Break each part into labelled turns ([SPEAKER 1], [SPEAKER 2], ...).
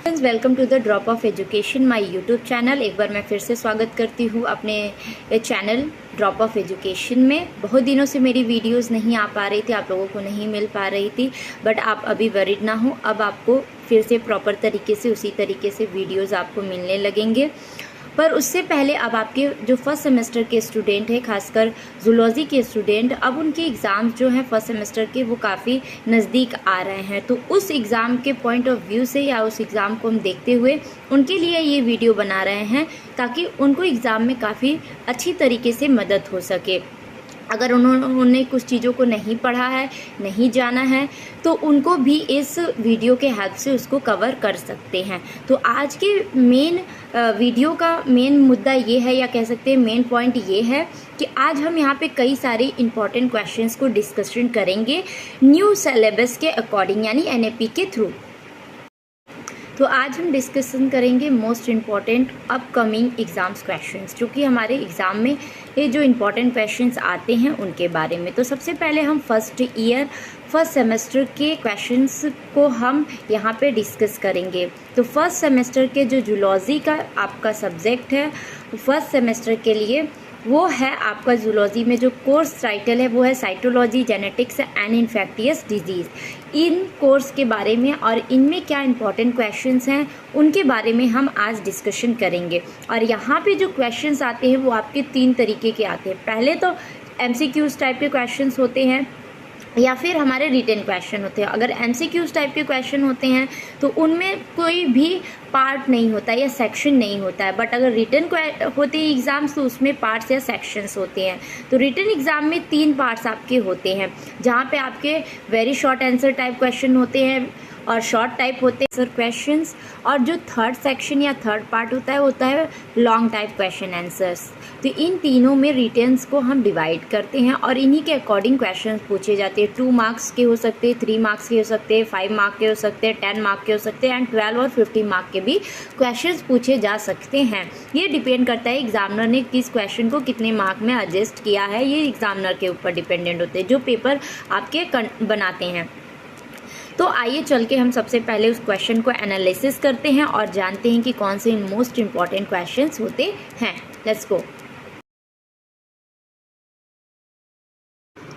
[SPEAKER 1] Friends, welcome to the drop of education my YouTube channel. एक बार मैं फिर से स्वागत करती हूँ अपने चैनल ड्रॉप ऑफ एजुकेशन में। बहुत दिनों से मेरी वीडियोस नहीं आ पा रही थी, आप लोगों को नहीं मिल पा रही थी, बट आप अभी वरीड ना हो, अब आपको फिर से प्रॉपर तरीके से उसी तरीके से वीडियोज़ आपको मिलने लगेंगे। पर उससे पहले अब आपके जो फर्स्ट सेमेस्टर के स्टूडेंट हैं, खासकर जूलॉजी के स्टूडेंट, अब उनके एग्ज़ाम्स जो हैं फर्स्ट सेमेस्टर के वो काफ़ी नज़दीक आ रहे हैं। तो उस एग्ज़ाम के पॉइंट ऑफ व्यू से या उस एग्ज़ाम को हम देखते हुए उनके लिए ये वीडियो बना रहे हैं ताकि उनको एग्ज़ाम में काफ़ी अच्छी तरीके से मदद हो सके। अगर उन्होंने कुछ चीज़ों को नहीं पढ़ा है, नहीं जाना है, तो उनको भी इस वीडियो के हेल्प से उसको कवर कर सकते हैं। तो आज के मेन वीडियो का मेन मुद्दा ये है, या कह सकते हैं मेन पॉइंट ये है कि आज हम यहाँ पे कई सारे इंपॉर्टेंट क्वेश्चंस को डिस्कशन करेंगे न्यू सिलेबस के अकॉर्डिंग, यानी एनईपी के थ्रू। तो आज हम डिस्कशन करेंगे most important upcoming exams questions, जो कि हमारे एग्ज़ाम में ये जो इम्पॉर्टेंट क्वेश्चंस आते हैं उनके बारे में। तो सबसे पहले हम फर्स्ट सेमेस्टर के क्वेश्चंस को हम यहाँ पे डिस्कस करेंगे। तो फर्स्ट सेमेस्टर के जो जूलॉजी का आपका सब्जेक्ट है फर्स्ट सेमेस्टर के लिए, वो है आपका जूलॉजी में जो कोर्स टाइटल है वो है cytology, genetics and infectious disease. In course के बारे में और इनमें क्या इंपॉर्टेंट क्वेश्चंस हैं उनके बारे में हम आज डिस्कशन करेंगे। और यहाँ पे जो क्वेश्चंस आते हैं वो आपके 3 तरीके के आते हैं। पहले तो एमसीक्यूज टाइप के क्वेश्चंस होते हैं या फिर हमारे रिटन क्वेश्चन होते हैं। अगर एमसीक्यूज टाइप के क्वेश्चन होते हैं तो उनमें कोई भी पार्ट नहीं होता या सेक्शन नहीं होता है, बट अगर रिटन होते हैं एग्ज़ाम्स तो उसमें पार्ट्स या सेक्शंस होते हैं। तो रिटन एग्ज़ाम में 3 पार्ट्स आपके होते हैं, जहाँ पे आपके very short answer type question होते हैं और शॉर्ट टाइप होते हैं आंसर क्वेश्चंस, और जो थर्ड सेक्शन या थर्ड पार्ट होता है लॉन्ग टाइप क्वेश्चन आंसर्स। तो इन तीनों में रिटन्स को हम डिवाइड करते हैं और इन्हीं के अकॉर्डिंग क्वेश्चन पूछे जाते हैं। 2 मार्क्स के हो सकते हैं, 3 मार्क्स के हो सकते हैं, 5 मार्क के हो सकते हैं, 10 मार्क के हो सकते हैं, एंड 12 और 15 मार्क के भी क्वेश्चंस पूछे जा सकते हैं। ये डिपेंड करता है एग्जामिनर ने किस क्वेश्चन को कितने मार्क में एडजस्ट किया है, ये एग्जामिनर के ऊपर डिपेंडेंट होते हैं जो पेपर आपके बनाते हैं। तो आइए चल के हम सबसे पहले उस क्वेश्चन को एनालिसिस करते हैं और जानते हैं कि कौन से मोस्ट इंपॉर्टेंट क्वेश्चंस होते हैं। Let's go.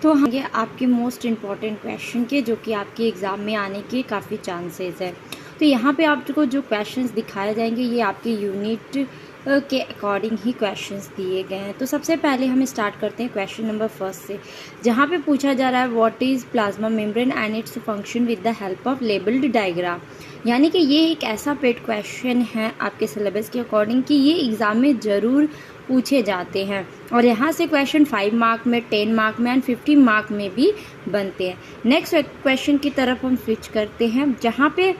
[SPEAKER 1] तो हम ये आपके मोस्ट इम्पॉर्टेंट क्वेश्चन के, जो कि आपके एग्ज़ाम में आने के काफ़ी चांसेस है। तो यहाँ पे आपको जो क्वेश्चंस दिखाए जाएंगे ये आपके यूनिट के अकॉर्डिंग ही क्वेश्चंस दिए गए हैं। तो सबसे पहले हम स्टार्ट करते हैं क्वेश्चन नंबर 1 से, जहाँ पे पूछा जा रहा है what is plasma membrane and its function with the help of labelled diagram. यानी कि ये एक ऐसा पेड क्वेश्चन है आपके सिलेबस के अकॉर्डिंग कि ये एग्ज़ाम में ज़रूर पूछे जाते हैं, और यहाँ से क्वेश्चन 5 मार्क में, 10 मार्क में एंड 15 मार्क में भी बनते हैं। नेक्स्ट क्वेश्चन की तरफ हम स्विच करते हैं, जहाँ पे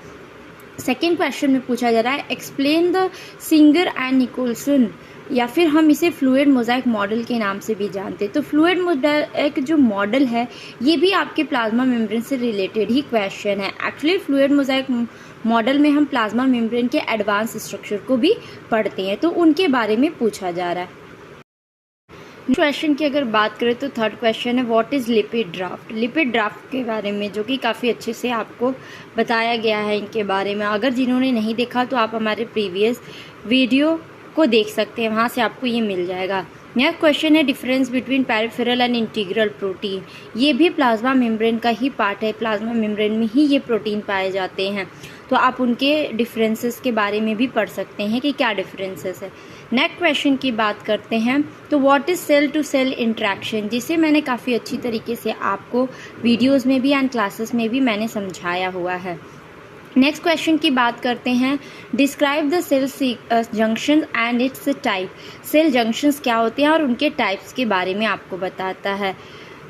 [SPEAKER 1] सेकेंड क्वेश्चन में पूछा जा रहा है explain the Singer and Nicolson, या फिर हम इसे फ्लूइड मोज़ाइक मॉडल के नाम से भी जानते हैं। तो फ्लूइड मोज़ाइक जो मॉडल है ये भी आपके प्लाज्मा मेम्ब्रेन से रिलेटेड ही क्वेश्चन है। एक्चुअली फ्लूइड मोज़ाइक मॉडल में हम प्लाज्मा मेम्ब्रेन के एडवांस स्ट्रक्चर को भी पढ़ते हैं, तो उनके बारे में पूछा जा रहा है। क्वेश्चन की अगर बात करें तो थर्ड क्वेश्चन है what is lipid draft. Lipid draft के बारे में, जो कि काफ़ी अच्छे से आपको बताया गया है इनके बारे में। अगर जिन्होंने नहीं देखा तो आप हमारे प्रीवियस वीडियो को देख सकते हैं, वहाँ से आपको ये मिल जाएगा। नेक्स्ट क्वेश्चन है difference between peripheral and integral protein. ये भी प्लाज्मा मेम्ब्रेन का ही पार्ट है, प्लाज्मा मेम्ब्रेन में ही ये प्रोटीन पाए जाते हैं। तो आप उनके डिफरेंसेस के बारे में भी पढ़ सकते हैं कि क्या डिफरेंसेस है। नेक्स्ट क्वेश्चन की बात करते हैं तो what is cell to cell interaction, जिसे मैंने काफ़ी अच्छी तरीके से आपको वीडियोस में भी एंड क्लासेस में भी मैंने समझाया हुआ है। नेक्स्ट क्वेश्चन की बात करते हैं describe the cell junction and its type. Cell junctions क्या होते हैं और उनके टाइप्स के बारे में आपको बताता है।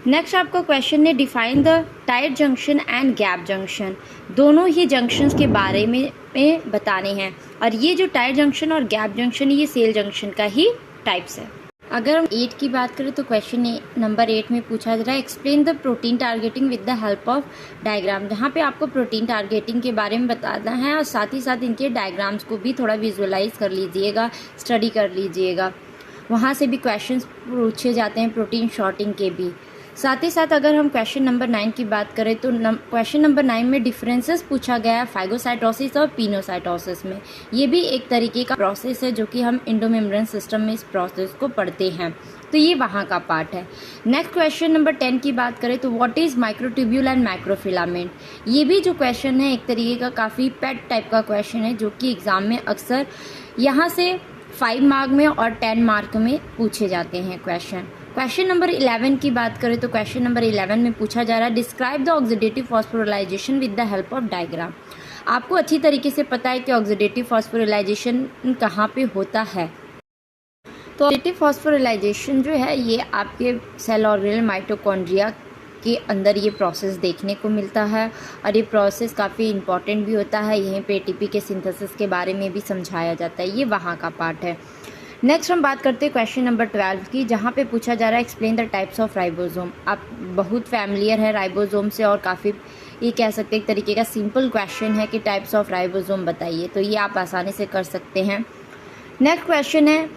[SPEAKER 1] नेक्स्ट आपका क्वेश्चन है define the tight junction and gap junction. दोनों ही जंक्शंस के बारे में बताने हैं, और ये जो टाइट जंक्शन और गैप जंक्शन ये सेल जंक्शन का ही टाइप्स है। अगर हम 8 की बात करें तो क्वेश्चन नंबर 8 में पूछा जा रहा है explain the protein targeting with the help of diagram, जहाँ पे आपको प्रोटीन टारगेटिंग के बारे में बताना है और साथ ही साथ इनके डायग्राम्स को भी थोड़ा विजुअलाइज कर लीजिएगा, स्टडी कर लीजिएगा। वहाँ से भी क्वेश्चंस पूछे जाते हैं प्रोटीन शॉर्टिंग के भी। साथ ही साथ अगर हम क्वेश्चन नंबर 9 की बात करें तो क्वेश्चन नंबर 9 में डिफरेंसेस पूछा गया है फाइगोसाइटोसिस और पिनोसाइटोसिस में। ये भी एक तरीके का प्रोसेस है जो कि हम एंडोमेम्ब्रेन सिस्टम में इस प्रोसेस को पढ़ते हैं, तो ये वहाँ का पार्ट है। नेक्स्ट क्वेश्चन नंबर 10 की बात करें तो what is microtubule and microfilament. ये भी जो क्वेश्चन है एक तरीके का काफ़ी पेट टाइप का क्वेश्चन है जो कि एग्ज़ाम में अक्सर यहाँ से 5 मार्क में और 10 मार्क में पूछे जाते हैं क्वेश्चन नंबर 11 की बात करें तो क्वेश्चन नंबर 11 में पूछा जा रहा है describe the oxidative phosphorylation with the help of diagram. आपको अच्छी तरीके से पता है कि ऑक्सीडेटिव फॉस्फोराइलेशन कहाँ पे होता है। तो ऑक्सीडेटिव फॉस्फोराइलेशन जो है ये आपके सेल ऑर्गेनल माइटोकॉन्ड्रिया के अंदर ये प्रोसेस देखने को मिलता है और ये प्रोसेस काफ़ी इंपॉर्टेंट भी होता है। यहीं पे एटीपी के सिंथेसिस के बारे में भी समझाया जाता है, ये वहाँ का पार्ट है। नेक्स्ट हम बात करते हैं क्वेश्चन नंबर 12 की, जहाँ पे पूछा जा रहा है explain the types of ribosome. आप बहुत फैमिलियर है राइबोसोम से और काफ़ी ये कह सकते हैं एक तरीके का सिंपल क्वेश्चन है कि टाइप्स ऑफ राइबोसोम बताइए, तो ये आप आसानी से कर सकते हैं। नेक्स्ट क्वेश्चन है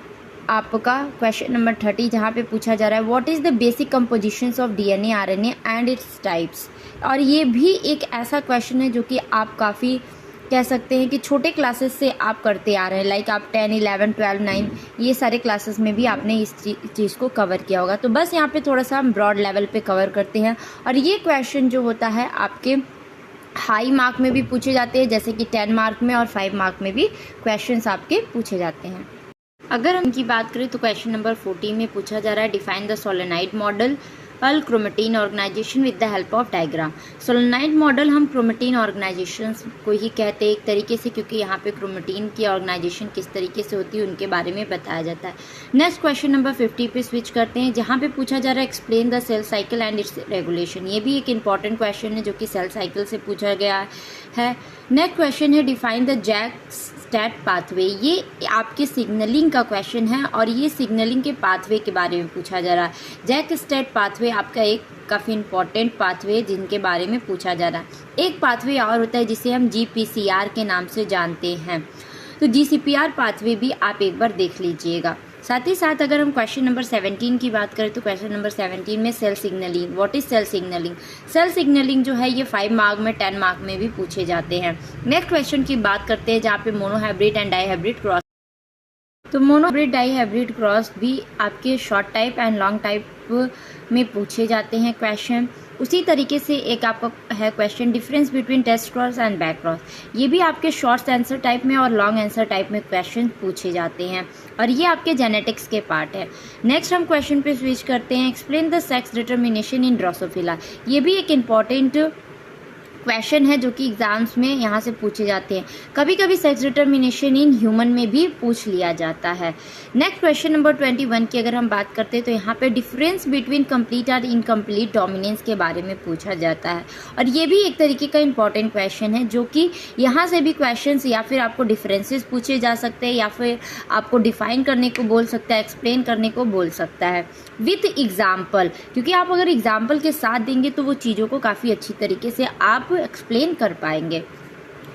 [SPEAKER 1] आपका क्वेश्चन नंबर 30, जहाँ पे पूछा जा रहा है what is the basic compositions of DNA RNA and its types. और ये भी एक ऐसा क्वेश्चन है जो कि आप काफ़ी कह सकते हैं कि छोटे क्लासेस से आप करते आ रहे हैं, लाइक आप 10, 11, 12, 9 ये सारे क्लासेस में भी आपने इस चीज़ को कवर किया होगा। तो बस यहाँ पे थोड़ा सा हम ब्रॉड लेवल पे कवर करते हैं और ये क्वेश्चन जो होता है आपके हाई मार्क में भी पूछे जाते हैं, जैसे कि 10 मार्क में और 5 मार्क में भी क्वेश्चंस आपके पूछे जाते हैं। अगर हम इनकी बात करें तो क्वेश्चन नंबर 14 में पूछा जा रहा है define the solenoid model of chromatin organisation with the help of diagram. Solenoid model हम क्रोमेटिन ऑर्गेनाइजेशन को ही कहते हैं एक तरीके से, क्योंकि यहाँ पे क्रोमेटिन की ऑर्गेनाइजेशन किस तरीके से होती है उनके बारे में बताया जाता है। नेक्स्ट क्वेश्चन नंबर 50 पे स्विच करते हैं, जहाँ पे पूछा जा रहा है explain the cell cycle and its regulation. ये भी एक इंपॉर्टेंट क्वेश्चन है जो कि सेल साइकिल से पूछा गया है। नेक्स्ट क्वेश्चन है define the JAK STAT pathway. ये आपके सिग्नलिंग का क्वेश्चन है और ये सिग्नलिंग के पाथवे के बारे में पूछा जा रहा है। जैक स्टैट पाथवे आपका एक काफ़ी इंपॉर्टेंट पाथवे जिनके बारे में पूछा जा रहा है। एक पाथवे और होता है जिसे हम GPCR के नाम से जानते हैं, तो GCPR पाथवे भी आप एक बार देख लीजिएगा। साथ ही साथ अगर हम क्वेश्चन नंबर 17 की बात करें तो क्वेश्चन नंबर 17 में cell signalling, what is cell signalling. Cell signalling जो है ये 5 मार्क में 10 मार्क में भी पूछे जाते हैं। नेक्स्ट क्वेश्चन की बात करते हैं जहाँ पे मोनोहाइब्रिड एंड डाईहाइब्रिड क्रॉस। तो मोनोहाइब्रिड डाईहाइब्रिड क्रॉस भी आपके short type and long type में पूछे जाते हैं क्वेश्चन। उसी तरीके से एक आपका है question difference between test cross and back cross. ये भी आपके शॉर्ट आंसर टाइप में और लॉन्ग आंसर टाइप में क्वेश्चन पूछे जाते हैं और ये आपके जेनेटिक्स के पार्ट है। नेक्स्ट हम क्वेश्चन पे स्विच करते हैं explain the sex determination in Drosophila. ये भी एक इम्पॉर्टेंट क्वेश्चन है जो कि एग्जाम्स में यहाँ से पूछे जाते हैं। कभी कभी सेक्स डिटर्मिनेशन इन ह्यूमन में भी पूछ लिया जाता है। नेक्स्ट क्वेश्चन नंबर 21 की अगर हम बात करते हैं तो यहाँ पे डिफरेंस बिटवीन कंप्लीट और इनकम्प्लीट डोमिनेंस के बारे में पूछा जाता है और ये भी एक तरीके का इंपॉर्टेंट क्वेश्चन है जो कि यहाँ से भी क्वेश्चंस या फिर आपको डिफरेंसेस पूछे जा सकते हैं या फिर आपको डिफाइन करने को बोल सकता है, एक्सप्लेन करने को बोल सकता है विथ एग्जाम्पल, क्योंकि आप अगर एग्जाम्पल के साथ देंगे तो वो चीज़ों को काफ़ी अच्छी तरीके से आप एक्सप्लेन कर पाएंगे।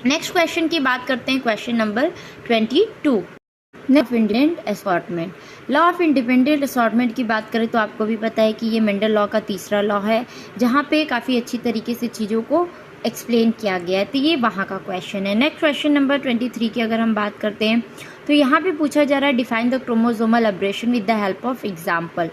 [SPEAKER 1] नेक्स्ट क्वेश्चन की बात करते हैं question number 22 independent assortment. Law of independent assortment की बात करें तो आपको भी पता है कि ये मेंडल लॉ का तीसरा लॉ है जहाँ पे काफ़ी अच्छी तरीके से चीज़ों को एक्सप्लेन किया गया है, तो ये वहाँ का क्वेश्चन है। नेक्स्ट क्वेश्चन नंबर 23 की अगर हम बात करते हैं तो यहाँ पे पूछा जा रहा है define the chromosomal aberration with the help of example.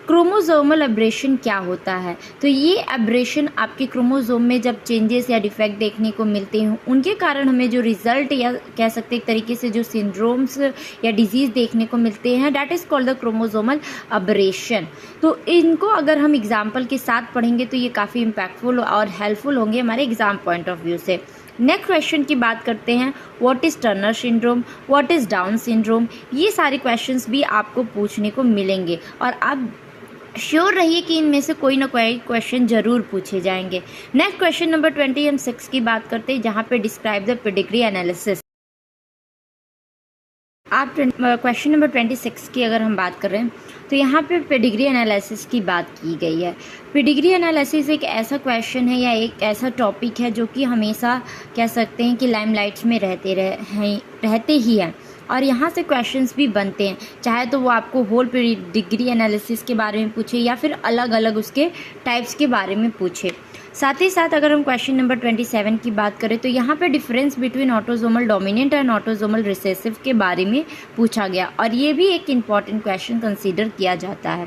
[SPEAKER 1] Chromosomal aberration क्या होता है, तो ये एब्रेशन आपके क्रोमोसोम में जब चेंजेस या डिफेक्ट देखने को मिलते हैं उनके कारण हमें जो रिजल्ट या कह सकते एक तरीके से जो सिंड्रोम्स या डिजीज़ देखने को मिलते हैं that is called the chromosomal aberration. तो इनको अगर हम एग्जाम्पल के साथ पढ़ेंगे तो ये काफ़ी इम्पैक्टफुल और हेल्पफुल होंगे हमारे एग्जाम पॉइंट ऑफ व्यू से। नेक्स्ट क्वेश्चन की बात करते हैं what is Turner syndrome, what is down syndrome. ये सारे क्वेश्चंस भी आपको पूछने को मिलेंगे और आप श्योर रहिए कि इनमें से कोई ना कोई क्वेश्चन जरूर पूछे जाएंगे। नेक्स्ट क्वेश्चन नंबर 26 की बात करते हैं जहाँ पे डिस्क्राइब द पेडिग्री एनालिसिस। आप क्वेश्चन नंबर 26 की अगर हम बात कर रहे हैं तो यहाँ पे पेडिग्री एनालिसिस की बात की गई है। पेडिग्री एनालिसिस एक ऐसा क्वेश्चन है या एक ऐसा टॉपिक है जो कि हमेशा कह सकते हैं कि लाइमलाइट्स में रहते ही हैं और यहाँ से क्वेश्चंस भी बनते हैं, चाहे तो वो आपको होल डिग्री एनालिसिस के बारे में पूछे या फिर अलग अलग उसके टाइप्स के बारे में पूछे। साथ ही साथ अगर हम क्वेश्चन नंबर 27 की बात करें तो यहाँ पे difference between autosomal dominant and autosomal recessive के बारे में पूछा गया और ये भी एक इम्पॉर्टेंट क्वेश्चन कंसीडर किया जाता है।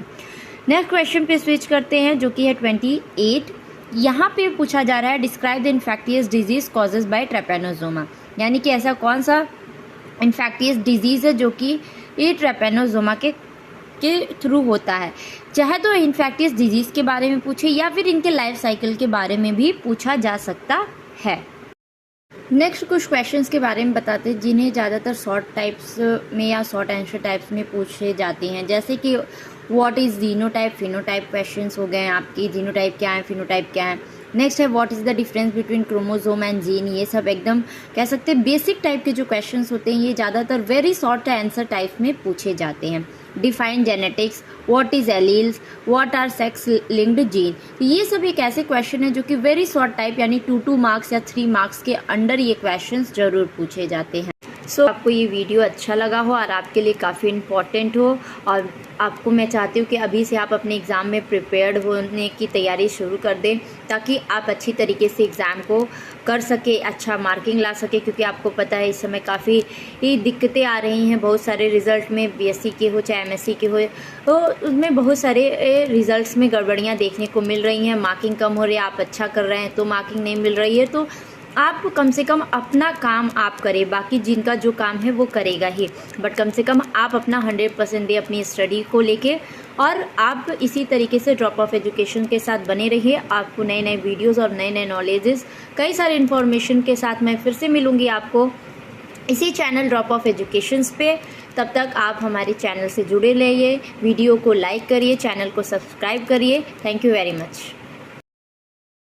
[SPEAKER 1] नेक्स्ट क्वेश्चन पे स्विच करते हैं जो कि है 28। यहाँ पे पूछा जा रहा है describe the infectious disease causes by Trypanosoma, यानी कि ऐसा कौन सा इन्फेक्टियस डिजीज़ है जो कि ये ट्रैपेनोसोमा के थ्रू होता है। चाहे तो इन्फेक्टियस डिजीज़ के बारे में पूछे या फिर इनके लाइफ साइकिल के बारे में भी पूछा जा सकता है। नेक्स्ट कुछ क्वेश्चंस के बारे में बताते हैं जिन्हें ज़्यादातर शॉर्ट टाइप्स में या शॉर्ट आंसर टाइप्स में पूछे जाते हैं, जैसे कि what is genotype, phenotype questions हो गए आपकी, जीनोटाइप क्या है, फिनोटाइप क्या है। नेक्स्ट है what is the difference between chromosome and gene. ये सब एकदम कह सकते हैं बेसिक टाइप के जो क्वेश्चंस होते हैं, ये ज़्यादातर वेरी शॉर्ट आंसर टाइप में पूछे जाते हैं। Define genetics, what is alleles, what are sex linked gene. ये सब एक ऐसे क्वेश्चन है जो कि वेरी शॉर्ट टाइप यानी 2 मार्क्स या 3 मार्क्स के अंडर ये क्वेश्चंस जरूर पूछे जाते हैं। आपको ये वीडियो अच्छा लगा हो और आपके लिए काफ़ी इम्पॉर्टेंट हो और आपको मैं चाहती हूँ कि अभी से आप अपने एग्ज़ाम में प्रिपेयर्ड होने की तैयारी शुरू कर दें ताकि आप अच्छी तरीके से एग्ज़ाम को कर सके, अच्छा मार्किंग ला सके, क्योंकि आपको पता है इस समय काफ़ी दिक्कतें आ रही हैं बहुत सारे रिज़ल्ट में, बीएससी के हो चाहे एमएससी के हो, तो उसमें बहुत सारे रिज़ल्ट्स में गड़बड़ियाँ देखने को मिल रही हैं। मार्किंग कम हो रही है, आप अच्छा कर रहे हैं तो मार्किंग नहीं मिल रही है, तो आप कम से कम अपना काम आप करें, बाकी जिनका जो काम है वो करेगा ही, बट कम से कम आप अपना 100% दें अपनी स्टडी को लेके और आप इसी तरीके से ड्रॉप ऑफ एजुकेशन के साथ बने रहिए। आपको नए नए वीडियोस और नए नए नॉलेजेस कई सारे इन्फॉर्मेशन के साथ मैं फिर से मिलूँगी आपको इसी चैनल ड्रॉप ऑफ एजुकेशंस पे। तब तक आप हमारे चैनल से जुड़े रहिए, वीडियो को लाइक करिए, चैनल को सब्सक्राइब करिए। Thank you very much.